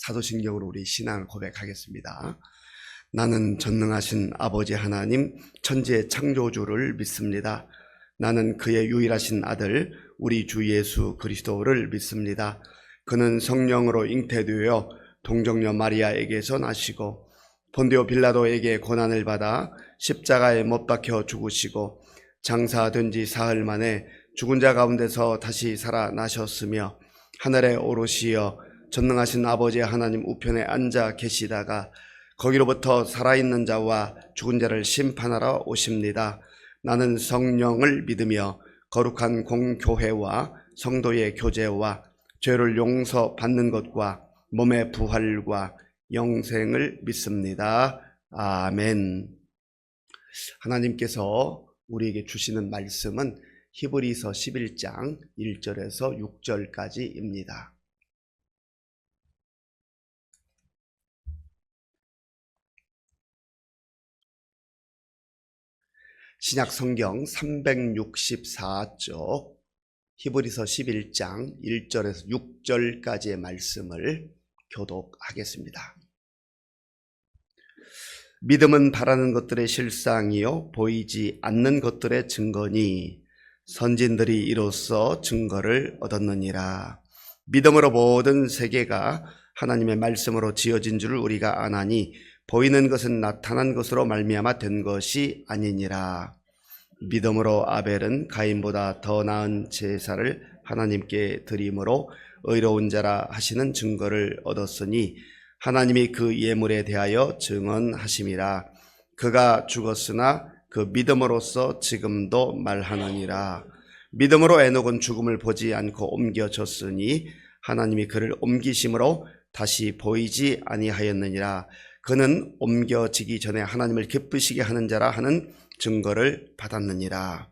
사도신경으로 우리 신앙을 고백하겠습니다. 나는 전능하신 아버지 하나님 천지의 창조주를 믿습니다. 나는 그의 유일하신 아들 우리 주 예수 그리스도를 믿습니다. 그는 성령으로 잉태되어 동정녀 마리아에게서 나시고 본디오 빌라도에게 고난을 받아 십자가에 못 박혀 죽으시고 장사된 지 사흘 만에 죽은 자 가운데서 다시 살아나셨으며 하늘에 오르시어 전능하신 아버지 하나님 우편에 앉아 계시다가 거기로부터 살아있는 자와 죽은 자를 심판하러 오십니다. 나는 성령을 믿으며 거룩한 공교회와 성도의 교제와 죄를 용서받는 것과 몸의 부활과 영생을 믿습니다. 아멘. 하나님께서 우리에게 주시는 말씀은 히브리서 11장 1절에서 6절까지입니다. 신약 성경 364쪽 히브리서 11장 1절에서 6절까지의 말씀을 교독하겠습니다. 믿음은 바라는 것들의 실상이요 보이지 않는 것들의 증거니 선진들이 이로써 증거를 얻었느니라. 믿음으로 모든 세계가 하나님의 말씀으로 지어진 줄 우리가 아나니 보이는 것은 나타난 것으로 말미암아 된 것이 아니니라. 믿음으로 아벨은 가인보다 더 나은 제사를 하나님께 드림으로 의로운 자라 하시는 증거를 얻었으니 하나님이 그 예물에 대하여 증언하심이라. 그가 죽었으나 그 믿음으로써 지금도 말하느니라. 믿음으로 에녹은 죽음을 보지 않고 옮겨졌으니 하나님이 그를 옮기심으로 다시 보이지 아니하였느니라. 그는 옮겨지기 전에 하나님을 기쁘시게 하는 자라 하는 증거를 받았느니라.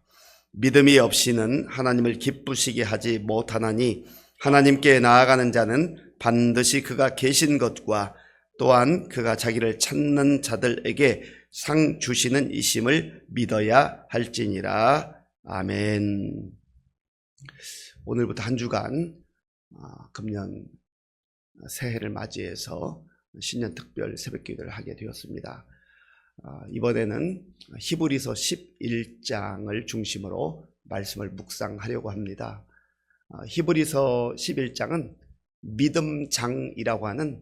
믿음이 없이는 하나님을 기쁘시게 하지 못하나니 하나님께 나아가는 자는 반드시 그가 계신 것과 또한 그가 자기를 찾는 자들에게 상 주시는 이심을 믿어야 할지니라. 아멘. 오늘부터 한 주간 금년 새해를 맞이해서 신년 특별 새벽기도를 하게 되었습니다. 이번에는 히브리서 11장을 중심으로 말씀을 묵상하려고 합니다. 히브리서 11장은 믿음장이라고 하는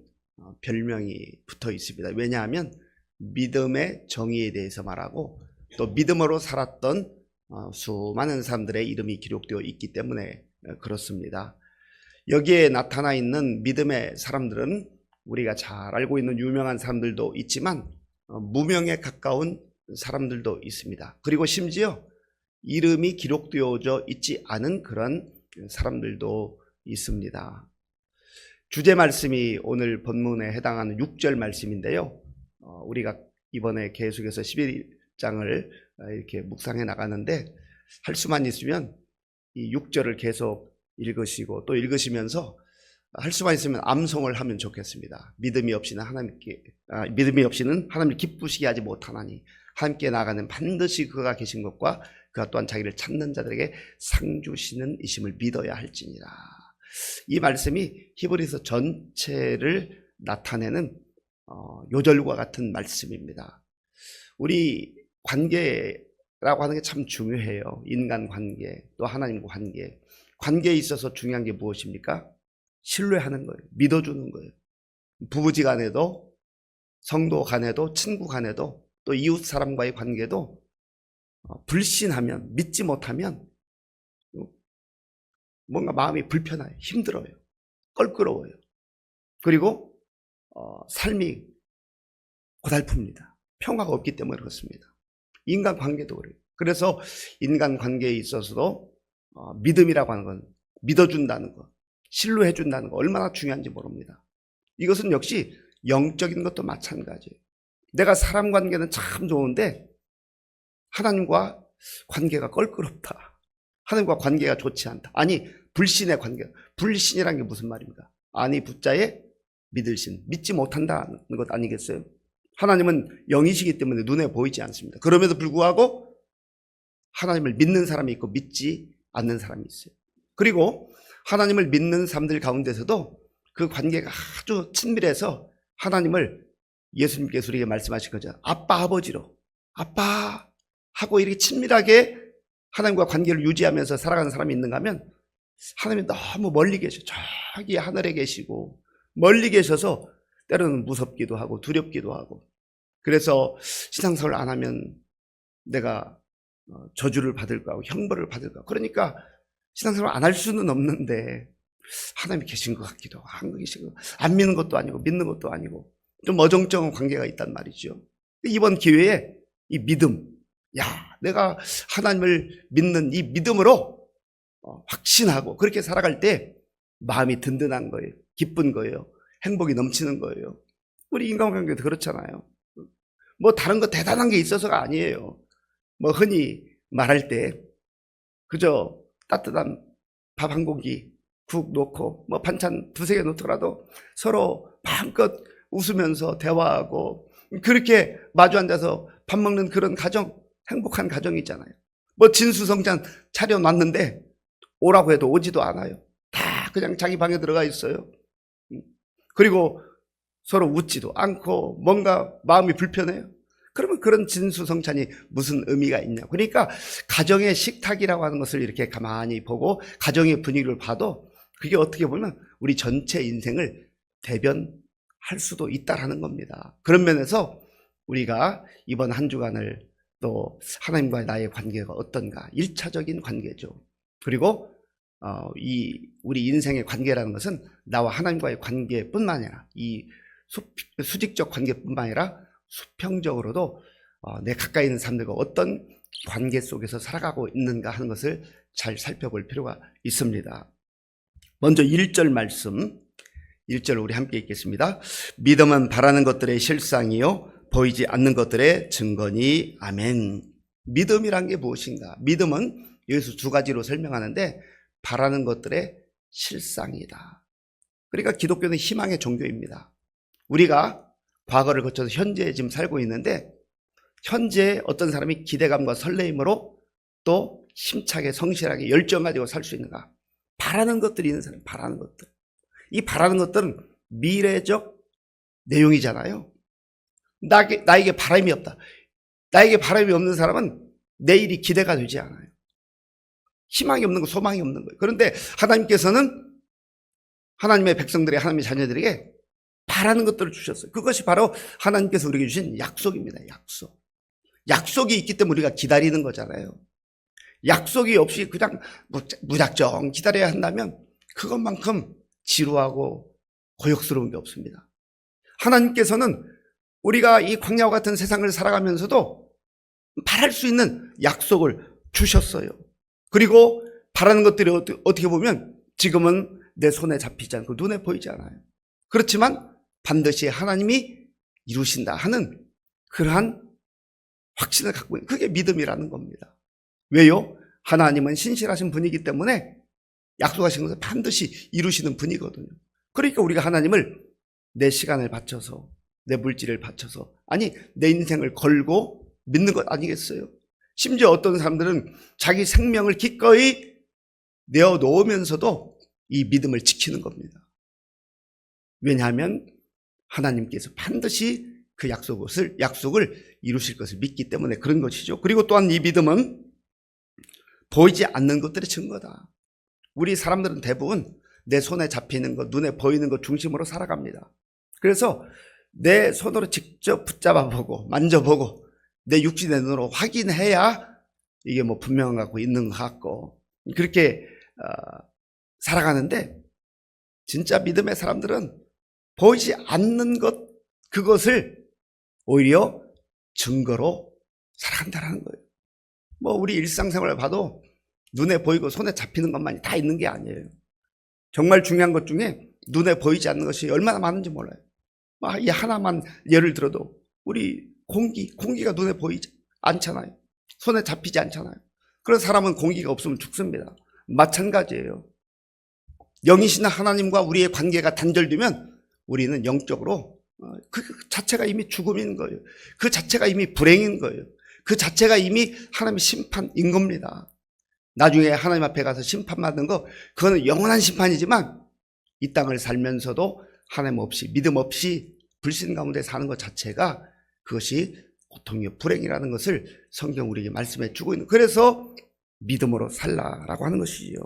별명이 붙어 있습니다. 왜냐하면 믿음의 정의에 대해서 말하고 또 믿음으로 살았던 수많은 사람들의 이름이 기록되어 있기 때문에 그렇습니다. 여기에 나타나 있는 믿음의 사람들은 우리가 잘 알고 있는 유명한 사람들도 있지만 무명에 가까운 사람들도 있습니다. 그리고 심지어 이름이 기록되어져 있지 않은 그런 사람들도 있습니다. 주제 말씀이 오늘 본문에 해당하는 6절 말씀인데요. 우리가 이번에 계속해서 11장을 이렇게 묵상해 나가는데 할 수만 있으면 이 6절을 계속 읽으시고 또 읽으시면서 할 수만 있으면 암송을 하면 좋겠습니다. 믿음이 없이는 하나님을 기쁘시게 하지 못하나니 함께 나가는 반드시 그가 계신 것과 그가 또한 자기를 찾는 자들에게 상 주시는 이심을 믿어야 할지니라. 이 말씀이 히브리서 전체를 나타내는 요절과 같은 말씀입니다. 우리 관계라고 하는 게 참 중요해요. 인간 관계, 또 하나님과 관계. 관계에 있어서 중요한 게 무엇입니까? 신뢰하는 거예요. 믿어주는 거예요. 부부지 간에도, 성도 간에도, 친구 간에도, 또 이웃 사람과의 관계도 불신하면, 믿지 못하면 뭔가 마음이 불편해요. 힘들어요. 껄끄러워요. 그리고 삶이 고달픕니다. 평화가 없기 때문에 그렇습니다. 인간관계도 그래요. 그래서 인간관계에 있어서도 믿음이라고 하는 건 믿어준다는 것, 신뢰해준다는 거 얼마나 중요한지 모릅니다. 이것은 역시 영적인 것도 마찬가지예요. 내가 사람 관계는 참 좋은데 하나님과 관계가 껄끄럽다. 하나님과 관계가 좋지 않다. 아니 불신의 관계. 불신이란 게 무슨 말입니까? 아니 붙자에 믿을신. 믿지 못한다는 것 아니겠어요? 하나님은 영이시기 때문에 눈에 보이지 않습니다. 그럼에도 불구하고 하나님을 믿는 사람이 있고 믿지 않는 사람이 있어요. 그리고 하나님을 믿는 사람들 가운데서도 그 관계가 아주 친밀해서 하나님을 예수님께서 우리에게 말씀하신 거죠. 아빠, 아버지로. 아빠 하고 이렇게 친밀하게 하나님과 관계를 유지하면서 살아가는 사람이 있는가 하면 하나님이 너무 멀리 계셔. 저기 하늘에 계시고 멀리 계셔서 때로는 무섭기도 하고 두렵기도 하고, 그래서 신앙생활을 안 하면 내가 저주를 받을까 하고 형벌을 받을까. 그러니까 신앙생활을 안 할 수는 없는데 하나님이 계신 것 같기도 하고 안 계신 것, 안 믿는 것도 아니고 믿는 것도 아니고 좀 어정쩡한 관계가 있단 말이죠. 이번 기회에 이 믿음, 내가 하나님을 믿는 이 믿음으로 확신하고 그렇게 살아갈 때 마음이 든든한 거예요. 기쁜 거예요. 행복이 넘치는 거예요. 우리 인간관계도 그렇잖아요. 뭐 다른 거 대단한 게 있어서가 아니에요. 뭐 흔히 말할 때 그저 따뜻한 밥 한 공기 국 놓고 뭐 반찬 두세 개 놓더라도 서로 마음껏 웃으면서 대화하고 그렇게 마주 앉아서 밥 먹는 그런 가정, 행복한 가정이 있잖아요. 뭐 진수성찬 차려놨는데 오라고 해도 오지도 않아요. 다 그냥 자기 방에 들어가 있어요. 그리고 서로 웃지도 않고 뭔가 마음이 불편해요. 그러면 그런 진수성찬이 무슨 의미가 있냐. 그러니까 가정의 식탁이라고 하는 것을 이렇게 가만히 보고 가정의 분위기를 봐도 그게 어떻게 보면 우리 전체 인생을 대변할 수도 있다라는 겁니다. 그런 면에서 우리가 이번 한 주간을 또 하나님과의 나의 관계가 어떤가, 1차적인 관계죠. 그리고 우리 인생의 관계라는 것은 나와 하나님과의 관계뿐만 아니라 이 수직적 관계뿐만 아니라 수평적으로도 내 가까이 있는 사람들과 어떤 관계 속에서 살아가고 있는가 하는 것을 잘 살펴볼 필요가 있습니다. 먼저 1절 말씀, 1절 우리 함께 읽겠습니다. 믿음은 바라는 것들의 실상이요 보이지 않는 것들의 증거니. 아멘. 믿음이란 게 무엇인가? 믿음은 여기서 두 가지로 설명하는데 바라는 것들의 실상이다. 그러니까 기독교는 희망의 종교입니다. 우리가 과거를 거쳐서 현재에 지금 살고 있는데 현재에 어떤 사람이 기대감과 설레임으로 또 힘차게 성실하게 열정 가지고 살 수 있는가? 바라는 것들이 있는 사람, 바라는 것들. 이 바라는 것들은 미래적 내용이잖아요. 나에게 바람이 없다. 나에게 바람이 없는 사람은 내일이 기대가 되지 않아요. 희망이 없는 거, 소망이 없는 거예요. 그런데 하나님께서는 하나님의 백성들이 하나님의 자녀들에게 바라는 것들을 주셨어요. 그것이 바로 하나님께서 우리에게 주신 약속입니다. 약속. 약속이 있기 때문에 우리가 기다리는 거잖아요. 약속이 없이 그냥 무작정 기다려야 한다면 그것만큼 지루하고 고역스러운 게 없습니다. 하나님께서는 우리가 이 광야와 같은 세상을 살아가면서도 바랄 수 있는 약속을 주셨어요. 그리고 바라는 것들이 어떻게 보면 지금은 내 손에 잡히지 않고 눈에 보이지 않아요. 그렇지만 반드시 하나님이 이루신다 하는 그러한 확신을 갖고 있는, 그게 믿음이라는 겁니다. 왜요? 하나님은 신실하신 분이기 때문에 약속하신 것을 반드시 이루시는 분이거든요. 그러니까 우리가 하나님을 내 시간을 바쳐서, 내 물질을 바쳐서, 아니 내 인생을 걸고 믿는 것 아니겠어요? 심지어 어떤 사람들은 자기 생명을 기꺼이 내어놓으면서도 이 믿음을 지키는 겁니다. 왜냐하면 하나님께서 반드시 그 약속을 이루실 것을 믿기 때문에 그런 것이죠. 그리고 또한 이 믿음은 보이지 않는 것들의 증거다. 우리 사람들은 대부분 내 손에 잡히는 것, 눈에 보이는 것 중심으로 살아갑니다. 그래서 내 손으로 직접 붙잡아보고 만져보고 내 육신의 눈으로 확인해야 이게 뭐 분명한 것 같고 있는 것 같고 그렇게 살아가는데, 진짜 믿음의 사람들은 보이지 않는 것, 그것을 오히려 증거로 살아간다는 거예요. 뭐 우리 일상생활을 봐도 눈에 보이고 손에 잡히는 것만이 다 있는 게 아니에요. 정말 중요한 것 중에 눈에 보이지 않는 것이 얼마나 많은지 몰라요. 이 하나만 예를 들어도 우리 공기가 눈에 보이지 않잖아요. 손에 잡히지 않잖아요. 그런 사람은 공기가 없으면 죽습니다. 마찬가지예요. 영이신 하나님과 우리의 관계가 단절되면 우리는 영적으로 그 자체가 이미 죽음인 거예요. 그 자체가 이미 불행인 거예요. 그 자체가 이미 하나님의 심판인 겁니다. 나중에 하나님 앞에 가서 심판받는 거, 그거는 영원한 심판이지만 이 땅을 살면서도 하나님 없이, 믿음 없이 불신 가운데 사는 것 자체가 그것이 고통이요 불행이라는 것을 성경 우리에게 말씀해 주고 있는, 그래서 믿음으로 살라라고 하는 것이지요.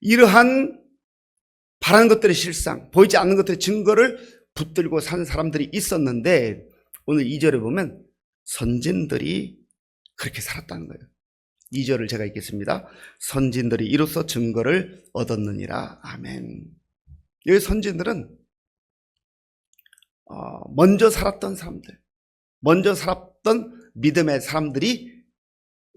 이러한 바라는 것들의 실상, 보이지 않는 것들의 증거를 붙들고 사는 사람들이 있었는데, 오늘 2절에 보면 선진들이 그렇게 살았다는 거예요. 2절을 제가 읽겠습니다. 선진들이 이로써 증거를 얻었느니라. 아멘. 여기 선진들은 먼저 살았던 사람들, 먼저 살았던 믿음의 사람들이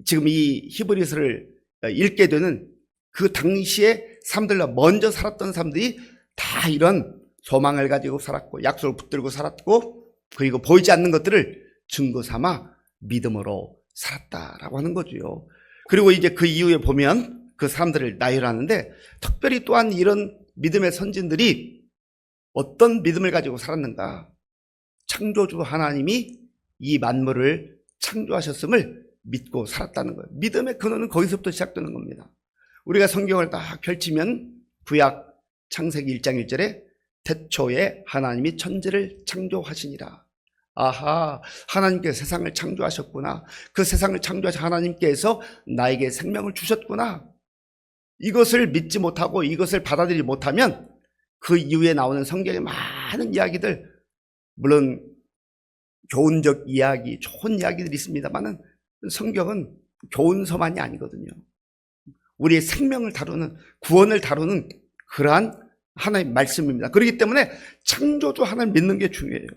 지금 이 히브리서를 읽게 되는 그 당시에 사람들과 먼저 살았던 사람들이 다 이런 소망을 가지고 살았고 약속을 붙들고 살았고, 그리고 보이지 않는 것들을 증거 삼아 믿음으로 살았다라고 하는 거죠. 그리고 이제 그 이후에 보면 그 사람들을 나열하는데, 특별히 또한 이런 믿음의 선진들이 어떤 믿음을 가지고 살았는가? 창조주 하나님이 이 만물을 창조하셨음을 믿고 살았다는 거예요. 믿음의 근원은 거기서부터 시작되는 겁니다. 우리가 성경을 딱 펼치면 구약 창세기 1장 1절에 태초에 하나님이 천지를 창조하시니라. 아하, 하나님께서 세상을 창조하셨구나. 그 세상을 창조하신 하나님께서 나에게 생명을 주셨구나. 이것을 믿지 못하고 이것을 받아들이지 못하면 그 이후에 나오는 성경의 많은 이야기들, 물론 교훈적 이야기, 좋은 이야기들이 있습니다만 성경은 교훈서만이 아니거든요. 우리의 생명을 다루는, 구원을 다루는 그러한 하나님의 말씀입니다. 그렇기 때문에 창조주 하나님을 믿는 게 중요해요.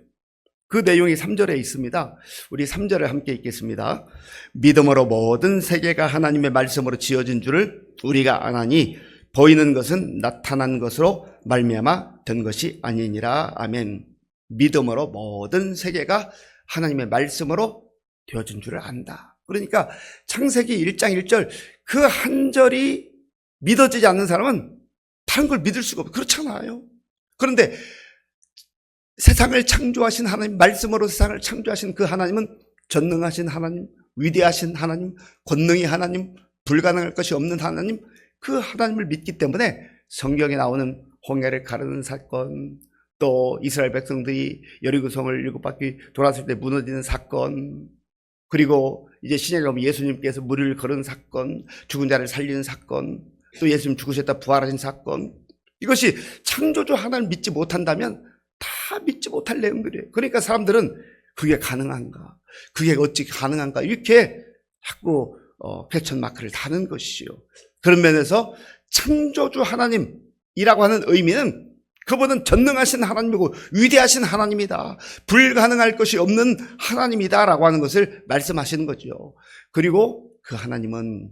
그 내용이 3절에 있습니다. 우리 3절을 함께 읽겠습니다. 믿음으로 모든 세계가 하나님의 말씀으로 지어진 줄을 우리가 아나니 보이는 것은 나타난 것으로 말미암아 된 것이 아니니라. 아멘. 믿음으로 모든 세계가 하나님의 말씀으로 되어진 줄을 안다. 그러니까 창세기 1장 1절 그 한 절이 믿어지지 않는 사람은 다른 걸 믿을 수가 없어요. 그렇잖아요. 그런데 세상을 창조하신 하나님, 말씀으로 세상을 창조하신 그 하나님은 전능하신 하나님, 위대하신 하나님, 권능이 하나님, 불가능할 것이 없는 하나님, 그 하나님을 믿기 때문에 성경에 나오는 홍해를 가르는 사건, 또 이스라엘 백성들이 여리고성을 7바퀴 돌았을 때 무너지는 사건, 그리고 이제 신약에 보면 예수님께서 무리를 거는 사건, 죽은 자를 살리는 사건, 또 예수님 죽으셨다 부활하신 사건, 이것이 창조주 하나님을 믿지 못한다면 다 믿지 못할 내용들이에요. 그러니까 사람들은 그게 가능한가? 그게 어찌 가능한가? 이렇게 자꾸 퀘스천 마크를 다는 것이죠. 그런 면에서 창조주 하나님이라고 하는 의미는 그분은 전능하신 하나님이고 위대하신 하나님이다. 불가능할 것이 없는 하나님이다라고 하는 것을 말씀하시는 거죠. 그리고 그 하나님은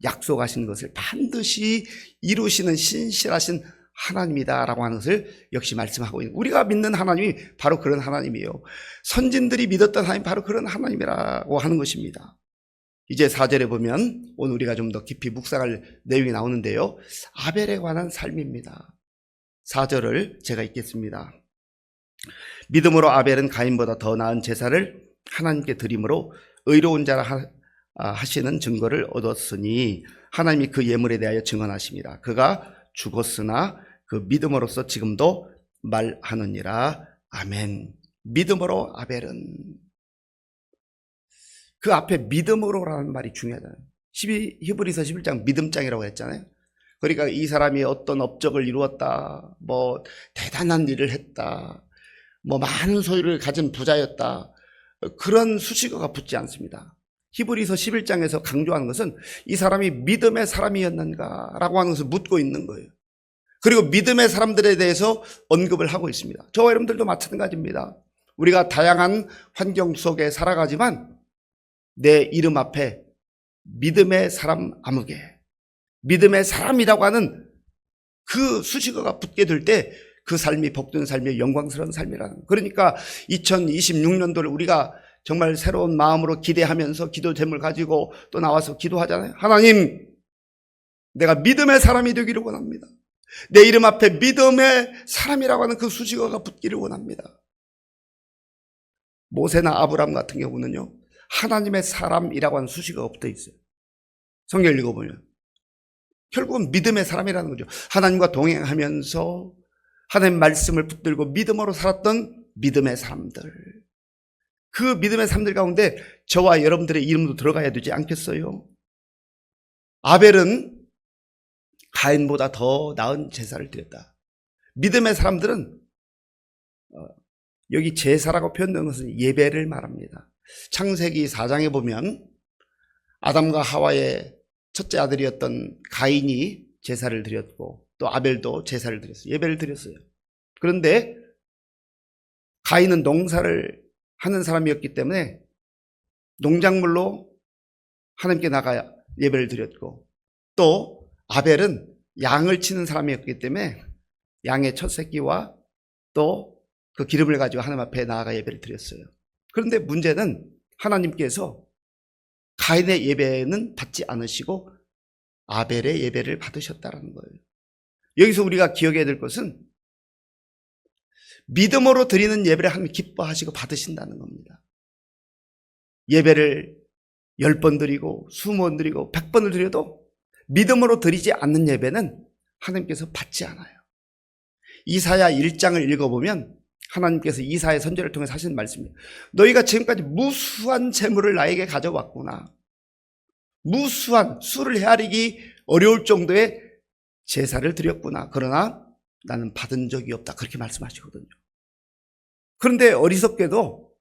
약속하신 것을 반드시 이루시는 신실하신 하나님이다라고 하는 것을 역시 말씀하고 있는, 우리가 믿는 하나님이 바로 그런 하나님이에요. 선진들이 믿었던 하나님이 바로 그런 하나님이라고 하는 것입니다. 이제 4절에 보면 오늘 우리가 좀 더 깊이 묵상할 내용이 나오는데요. 아벨에 관한 삶입니다. 4절을 제가 읽겠습니다. 믿음으로 아벨은 가인보다 더 나은 제사를 하나님께 드림으로 의로운 자라 하시는 증거를 얻었으니 하나님이 그 예물에 대하여 증언하십니다. 그가 죽었으나 그 믿음으로써 지금도 말하느니라. 아멘. 믿음으로 아벨은, 그 앞에 믿음으로라는 말이 중요하잖아요. 히브리서 11장 믿음장이라고 했잖아요. 그러니까 이 사람이 어떤 업적을 이루었다, 뭐 대단한 일을 했다, 뭐 많은 소유를 가진 부자였다, 그런 수식어가 붙지 않습니다. 히브리서 11장에서 강조하는 것은 이 사람이 믿음의 사람이었는가라고 하는 것을 묻고 있는 거예요. 그리고 믿음의 사람들에 대해서 언급을 하고 있습니다. 저와 여러분들도 마찬가지입니다. 우리가 다양한 환경 속에 살아가지만 내 이름 앞에 믿음의 사람 아무개, 믿음의 사람이라고 하는 그 수식어가 붙게 될 때 그 삶이 복된 삶이에요. 영광스러운 삶이라는. 그러니까 2026년도를 우리가 정말 새로운 마음으로 기대하면서 기도 제목을 가지고 또 나와서 기도하잖아요. 하나님, 내가 믿음의 사람이 되기를 원합니다. 내 이름 앞에 믿음의 사람이라고 하는 그 수식어가 붙기를 원합니다. 모세나 아브라함 같은 경우는요, 하나님의 사람이라고 하는 수식어가 붙어 있어요. 성경 읽어보면 결국은 믿음의 사람이라는 거죠. 하나님과 동행하면서 하나님 말씀을 붙들고 믿음으로 살았던 믿음의 사람들. 그 믿음의 사람들 가운데 저와 여러분들의 이름도 들어가야 되지 않겠어요? 아벨은 가인보다 더 나은 제사를 드렸다. 믿음의 사람들은 여기 제사라고 표현된 것은 예배를 말합니다. 창세기 4장에 보면 아담과 하와의 첫째 아들이었던 가인이 제사를 드렸고 또 아벨도 제사를 드렸어요. 예배를 드렸어요. 그런데 가인은 농사를 하는 사람이었기 때문에 농작물로 하나님께 나가 예배를 드렸고 또 아벨은 양을 치는 사람이었기 때문에 양의 첫 새끼와 또 그 기름을 가지고 하나님 앞에 나아가 예배를 드렸어요. 그런데 문제는 하나님께서 가인의 예배는 받지 않으시고 아벨의 예배를 받으셨다는 거예요. 여기서 우리가 기억해야 될 것은 믿음으로 드리는 예배를 하나님 기뻐하시고 받으신다는 겁니다. 예배를 10번 드리고 20번 드리고 100번을 드려도 믿음으로 드리지 않는 예배는 하나님께서 받지 않아요. 이사야 1장을 읽어보면 하나님께서 이사야 선지자를 통해서 하신 말씀이에요. 너희가 지금까지 무수한 재물을 나에게 가져왔구나. 무수한 수를 헤아리기 어려울 정도의 제사를 드렸구나. 그러나 나는 받은 적이 없다. 그렇게 말씀하시거든요. 그런데 어리석게도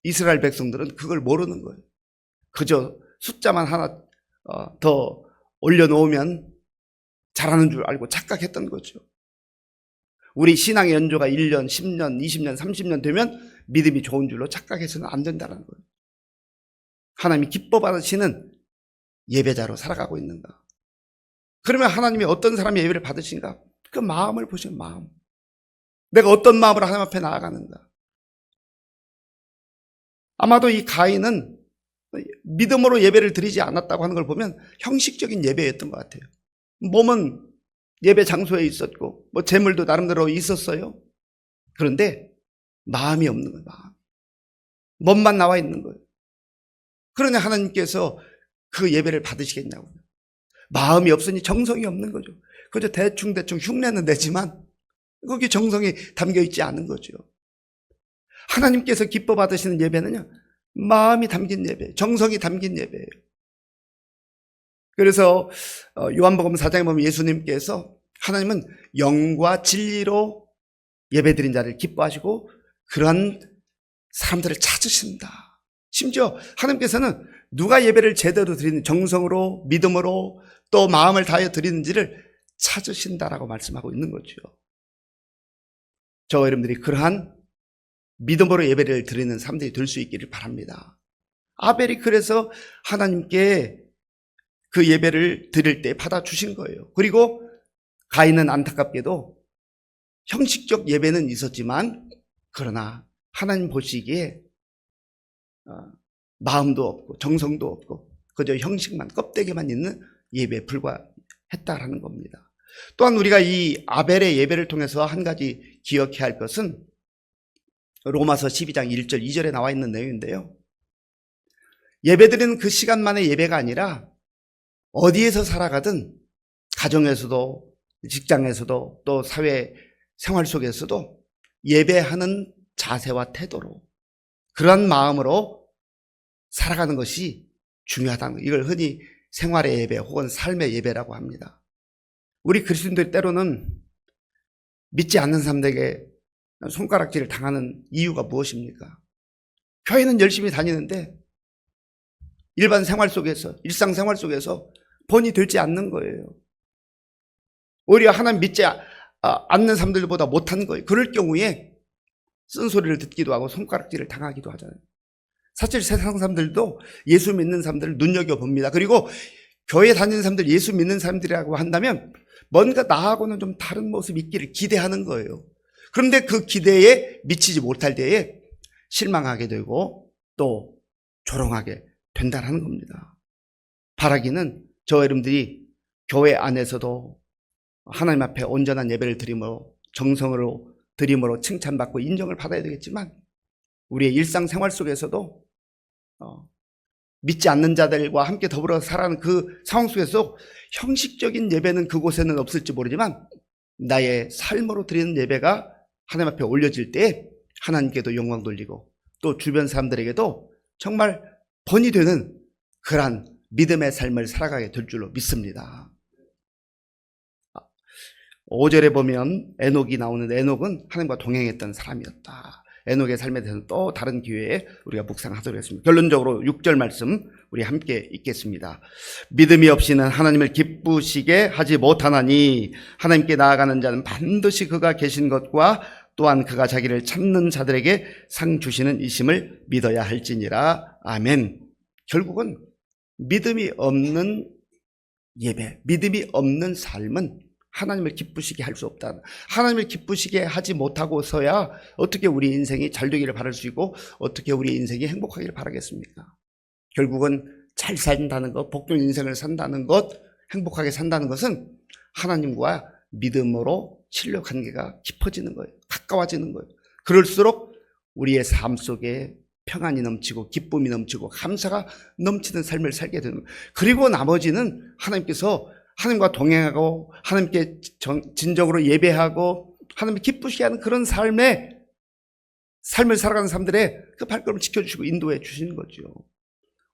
이스라엘 백성들은 그걸 모르는 거예요. 그저 숫자만 하나 더 올려놓으면 잘하는 줄 알고 착각했던 거죠. 우리 신앙의 연조가 1년, 10년, 20년, 30년 되면 믿음이 좋은 줄로 착각해서는 안 된다는 거예요. 하나님이 기뻐 받으시는 예배자로 살아가고 있는가? 그러면 하나님이 어떤 사람의 예배를 받으신가? 그 마음을 보시는 마음. 내가 어떤 마음으로 하나님 앞에 나아가는가? 아마도 이 가인은 믿음으로 예배를 드리지 않았다고 하는 걸 보면 형식적인 예배였던 것 같아요. 몸은 예배 장소에 있었고 뭐 재물도 나름대로 있었어요. 그런데 마음이 없는 거예요. 몸만 나와 있는 거예요. 그러니 하나님께서 그 예배를 받으시겠냐고요. 마음이 없으니 정성이 없는 거죠. 그저 대충 흉내는 내지만 거기에 정성이 담겨 있지 않은 거죠. 하나님께서 기뻐 받으시는 예배는요, 마음이 담긴 예배, 정성이 담긴 예배예요. 그래서 요한복음 4장에 보면 예수님께서 하나님은 영과 진리로 예배드린 자를 기뻐하시고 그런 사람들을 찾으신다. 심지어 하나님께서는 누가 예배를 제대로 드리는 정성으로 믿음으로 또 마음을 다하여 드리는지를 찾으신다라고 말씀하고 있는 거죠. 저와 여러분들이 그러한 믿음으로 예배를 드리는 사람들이 될 수 있기를 바랍니다. 아벨이 그래서 하나님께 그 예배를 드릴 때 받아주신 거예요. 그리고 가인은 안타깝게도 형식적 예배는 있었지만 그러나 하나님 보시기에 마음도 없고 정성도 없고 그저 형식만 껍데기만 있는 예배에 불과했다라는 겁니다. 또한 우리가 이 아벨의 예배를 통해서 한 가지 기억해야 할 것은 로마서 12장 1절 2절에 나와 있는 내용인데요. 예배드리는 그 시간만의 예배가 아니라 어디에서 살아가든 가정에서도 직장에서도 또 사회 생활 속에서도 예배하는 자세와 태도로 그런 마음으로 살아가는 것이 중요하다는 거. 이걸 흔히 생활의 예배 혹은 삶의 예배라고 합니다. 우리 그리스도인들 때로는 믿지 않는 사람들에게 손가락질을 당하는 이유가 무엇입니까? 교회는 열심히 다니는데 일반 생활 속에서 일상생활 속에서 본이 되지 않는 거예요. 오히려 하나님 믿지 않는 사람들보다 못한 거예요. 그럴 경우에 쓴소리를 듣기도 하고 손가락질을 당하기도 하잖아요. 사실 세상 사람들도 예수 믿는 사람들을 눈여겨봅니다. 그리고 교회 다니는 사람들 예수 믿는 사람들이라고 한다면 뭔가 나하고는 좀 다른 모습이 있기를 기대하는 거예요. 그런데 그 기대에 미치지 못할 때에 실망하게 되고 또 조롱하게 된다는 겁니다. 바라기는 저와 여러분들이 교회 안에서도 하나님 앞에 온전한 예배를 드림으로 정성으로 드림으로 칭찬받고 인정을 받아야 되겠지만 우리의 일상생활 속에서도 믿지 않는 자들과 함께 더불어 살아가는 그 상황 속에서 형식적인 예배는 그곳에는 없을지 모르지만 나의 삶으로 드리는 예배가 하나님 앞에 올려질 때 하나님께도 영광 돌리고 또 주변 사람들에게도 정말 번이 되는 그러한 믿음의 삶을 살아가게 될 줄로 믿습니다. 5절에 보면 에녹이 나오는데 에녹은 하나님과 동행했던 사람이었다. 에녹의 삶에 대해서는 또 다른 기회에 우리가 묵상하도록 하겠습니다. 결론적으로 6절 말씀 우리 함께 읽겠습니다. 믿음이 없이는 하나님을 기쁘시게 하지 못하나니 하나님께 나아가는 자는 반드시 그가 계신 것과 또한 그가 자기를 찾는 자들에게 상 주시는 이심을 믿어야 할지니라. 아멘. 결국은 믿음이 없는 예배, 믿음이 없는 삶은 하나님을 기쁘시게 할 수 없다. 하나님을 기쁘시게 하지 못하고서야 어떻게 우리 인생이 잘 되기를 바랄 수 있고 어떻게 우리 인생이 행복하기를 바라겠습니까? 결국은 잘 산다는 것, 복된 인생을 산다는 것, 행복하게 산다는 것은 하나님과 믿음으로 신뢰 관계가 깊어지는 거예요. 가까워지는 거예요. 그럴수록 우리의 삶 속에 평안이 넘치고 기쁨이 넘치고 감사가 넘치는 삶을 살게 되는 거예요. 그리고 나머지는 하나님께서 하나님과 동행하고 하나님께 진정으로 예배하고 하나님을 기쁘시게 하는 그런 삶을 살아가는 사람들의 그 발걸음을 지켜주시고 인도해 주시는 거죠.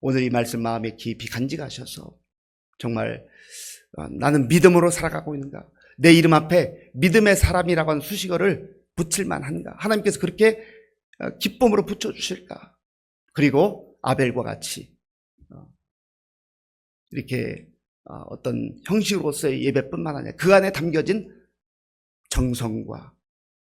오늘 이 말씀 마음에 깊이 간직하셔서 정말 나는 믿음으로 살아가고 있는가? 내 이름 앞에 믿음의 사람이라고 하는 수식어를 붙일 만한가? 하나님께서 그렇게 기쁨으로 붙여주실까? 그리고 아벨과 같이 이렇게 어떤 형식으로서의 예배뿐만 아니라 그 안에 담겨진 정성과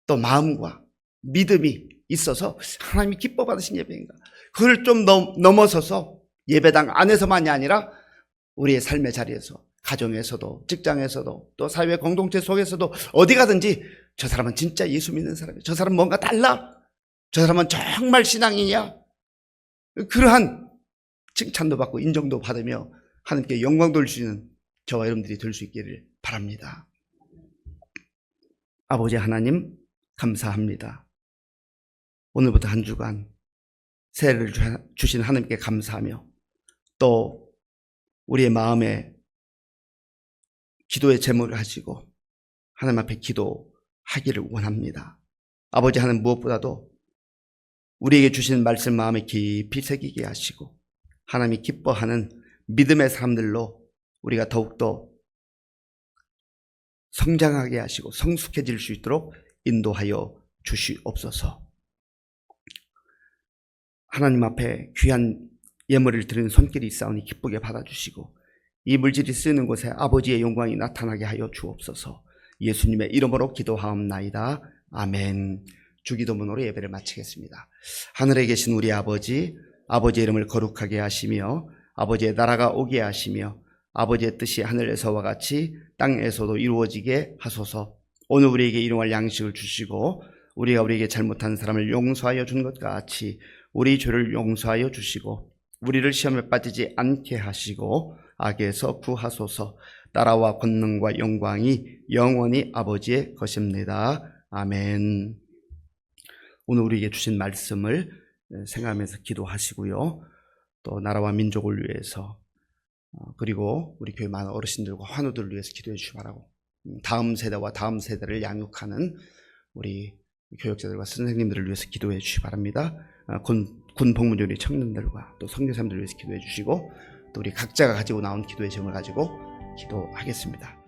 또 마음과 믿음이 있어서 하나님이 기뻐 받으신 예배인가? 그걸 좀 넘어서서 예배당 안에서만이 아니라 우리의 삶의 자리에서 가정에서도 직장에서도 또 사회 공동체 속에서도 어디 가든지 저 사람은 진짜 예수 믿는 사람이야. 저 사람은 뭔가 달라. 저 사람은 정말 신앙이냐. 그러한 칭찬도 받고 인정도 받으며 하나님께 영광 돌리시는 저와 여러분들이 될 수 있기를 바랍니다. 아버지 하나님 감사합니다. 오늘부터 한 주간 새해를 주신 하나님께 감사하며 또 우리의 마음에 기도의 제목을 하시고 하나님 앞에 기도하기를 원합니다. 아버지 하나님 무엇보다도 우리에게 주신 말씀 마음에 깊이 새기게 하시고 하나님이 기뻐하는 믿음의 사람들로 우리가 더욱더 성장하게 하시고 성숙해질 수 있도록 인도하여 주시옵소서. 하나님 앞에 귀한 예물을 드리는 손길이 있사오니 기쁘게 받아주시고 이 물질이 쓰이는 곳에 아버지의 영광이 나타나게 하여 주옵소서. 예수님의 이름으로 기도하옵나이다. 아멘. 주기도문으로 예배를 마치겠습니다. 하늘에 계신 우리 아버지, 아버지의 이름을 거룩하게 하시며 아버지의 나라가 오게 하시며 아버지의 뜻이 하늘에서와 같이 땅에서도 이루어지게 하소서. 오늘 우리에게 일용할 양식을 주시고 우리가 우리에게 잘못한 사람을 용서하여 준 것 같이 우리 죄를 용서하여 주시고 우리를 시험에 빠지지 않게 하시고 악에서 구하소서. 나라와 권능과 영광이 영원히 아버지의 것입니다. 아멘. 오늘 우리에게 주신 말씀을 생각하면서 기도하시고요. 또 나라와 민족을 위해서 그리고 우리 교회 많은 어르신들과 환우들을 위해서 기도해 주시기 바라고 다음 세대와 다음 세대를 양육하는 우리 교육자들과 선생님들을 위해서 기도해 주시기 바랍니다. 군 복무중 우리 청년들과 또 선교사님들을 위해서 기도해 주시고 또 우리 각자가 가지고 나온 기도의 제목을 가지고 기도하겠습니다.